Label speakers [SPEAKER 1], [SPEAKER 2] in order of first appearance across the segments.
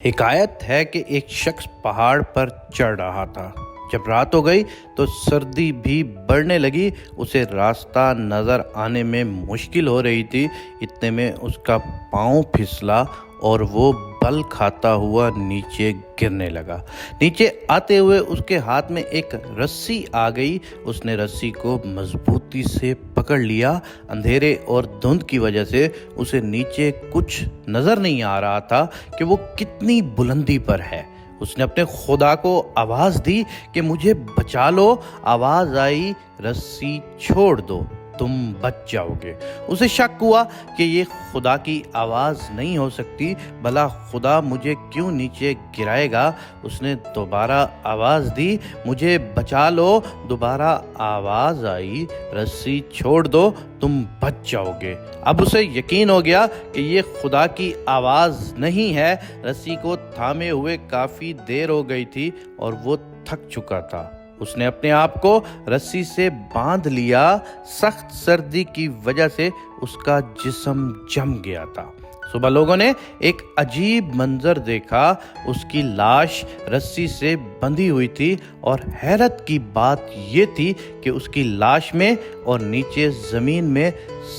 [SPEAKER 1] حکایت ہے کہ ایک شخص پہاڑ پر چڑھ رہا تھا۔ جب رات ہو گئی تو سردی بھی بڑھنے لگی، اسے راستہ نظر آنے میں مشکل ہو رہی تھی۔ اتنے میں اس کا پاؤں پھسلا اور وہ بل کھاتا ہوا نیچے گرنے لگا۔ نیچے آتے ہوئے اس کے ہاتھ میں ایک رسی آ گئی۔ اس نے رسی کو مضبوطی سے پکڑ لیا۔ اندھیرے اور دھند کی وجہ سے اسے نیچے کچھ نظر نہیں آ رہا تھا کہ وہ کتنی بلندی پر ہے۔ اس نے اپنے خدا کو آواز دی کہ مجھے بچا لو۔ آواز آئی، رسی چھوڑ دو، تم بچ جاؤ گے۔ اسے شک ہوا کہ یہ خدا کی آواز نہیں ہو سکتی، بھلا خدا مجھے کیوں نیچے گرائے گا۔ اس نے دوبارہ آواز دی، مجھے بچا لو۔ دوبارہ آواز آئی، رسی چھوڑ دو، تم بچ جاؤ گے۔ اب اسے یقین ہو گیا کہ یہ خدا کی آواز نہیں ہے۔ رسی کو تھامے ہوئے کافی دیر ہو گئی تھی اور وہ تھک چکا تھا۔ اس نے اپنے آپ کو رسی سے باندھ لیا۔ سخت سردی کی وجہ سے اس کا جسم جم گیا تھا۔ صبح لوگوں نے ایک عجیب منظر دیکھا۔ اس کی لاش رسی سے بندھی ہوئی تھی اور حیرت کی بات یہ تھی کہ اس کی لاش میں اور نیچے زمین میں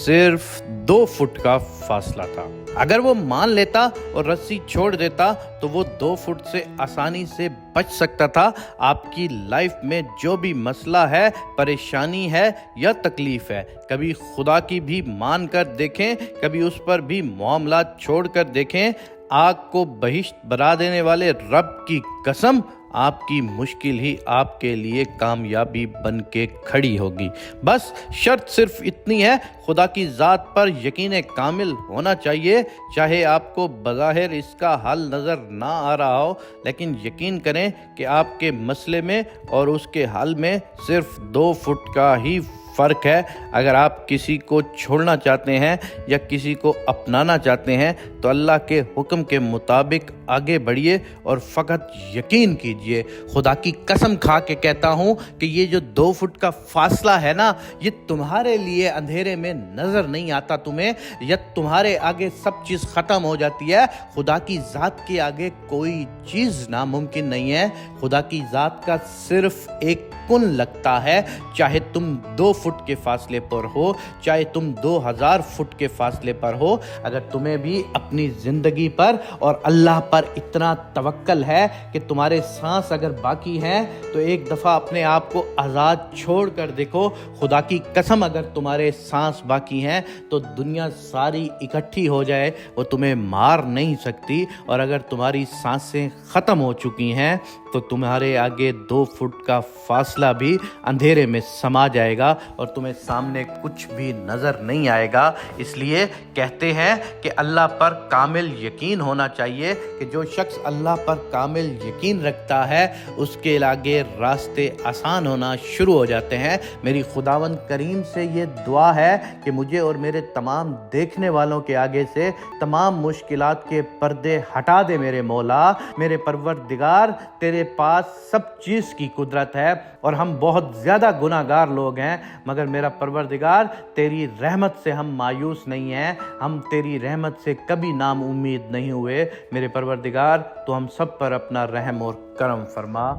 [SPEAKER 1] صرف 2 فٹ کا فاصلہ تھا۔ اگر وہ مان لیتا اور رسی چھوڑ دیتا تو وہ 2 فٹ سے آسانی سے بچ سکتا تھا۔ آپ کی لائف میں جو بھی مسئلہ ہے، پریشانی ہے یا تکلیف ہے، کبھی خدا کی بھی مان کر دیکھیں، کبھی اس پر بھی معاملات چھوڑ کر دیکھیں۔ آگ کو بہشت بنا دینے والے رب کی قسم، آپ کی مشکل ہی آپ کے لیے کامیابی بن کے کھڑی ہوگی۔ بس شرط صرف اتنی ہے، خدا کی ذات پر یقین کامل ہونا چاہیے۔ چاہے آپ کو بظاہر اس کا حل نظر نہ آ رہا ہو، لیکن یقین کریں کہ آپ کے مسئلے میں اور اس کے حل میں صرف 2 فٹ کا ہی فرق ہے۔ اگر آپ کسی کو چھوڑنا چاہتے ہیں یا کسی کو اپنانا چاہتے ہیں تو اللہ کے حکم کے مطابق آگے بڑھیے اور فقط یقین کیجئے۔ خدا کی قسم کھا کے کہتا ہوں کہ یہ جو 2 فٹ کا فاصلہ ہے نا، یہ تمہارے لیے اندھیرے میں نظر نہیں آتا تمہیں، یا تمہارے آگے سب چیز ختم ہو جاتی ہے۔ خدا کی ذات کے آگے کوئی چیز ناممکن نہیں ہے۔ خدا کی ذات کا صرف ایک کن لگتا ہے، چاہے تم 2 فٹ کے فاصلے پر ہو، چاہے تم 2000 فٹ کے فاصلے پر ہو۔ اگر تمہیں بھی اپنی زندگی پر اور اللہ پر اتنا توکل ہے کہ تمہارے سانس اگر باقی ہیں تو ایک دفعہ اپنے آپ کو آزاد چھوڑ کر دیکھو۔ خدا کی قسم، اگر تمہارے سانس باقی ہیں تو دنیا ساری اکٹھی ہو جائے، وہ تمہیں مار نہیں سکتی۔ اور اگر تمہاری سانسیں ختم ہو چکی ہیں تو تمہارے آگے 2 فٹ کا فاصلہ بھی اندھیرے میں سما جائے گا اور تمہیں سامنے کچھ بھی نظر نہیں آئے گا۔ اس لیے کہتے ہیں کہ اللہ پر کامل یقین ہونا چاہیے، کہ جو شخص اللہ پر کامل یقین رکھتا ہے اس کے آگے راستے آسان ہونا شروع ہو جاتے ہیں۔ میری خداوند کریم سے یہ دعا ہے کہ مجھے اور میرے تمام دیکھنے والوں کے آگے سے تمام مشکلات کے پردے ہٹا دے میرے مولا۔ میرے پروردگار، تیرے پاس سب چیز کی قدرت ہے اور ہم بہت زیادہ گناہ گار لوگ ہیں، مگر میرا پروردگار تیری رحمت سے ہم مایوس نہیں ہیں، ہم تیری رحمت سے کبھی نام امید نہیں ہوئے۔ میرے پروردگار، تو ہم سب پر اپنا رحم اور کرم فرما۔